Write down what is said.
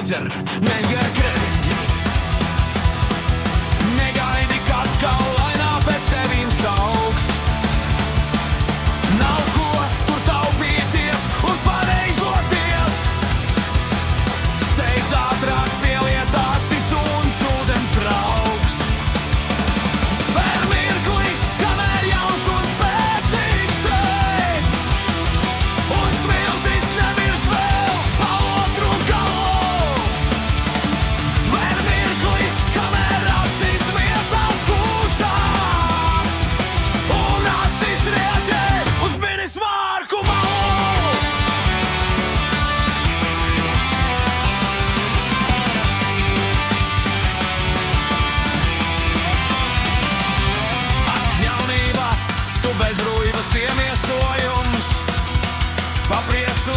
nedzer, neger krēķi. Negaidi, ka atkal lainā pēc tevīm sauks. Nav ko tur taupīties un pareizoties. Steidz ātrāk pieliet acis un ūdens draugs. Vēr mirkli, kamēr jauns un spēcīgs es. Un smiltis nemirst vēl pa otru galu. Vēr mirkli, kamēr asins miesās kūsām. Un acis rieģē uz minis vārku malu. Atjaunība, tu bez ruivas iemiesojums. Pa priekšu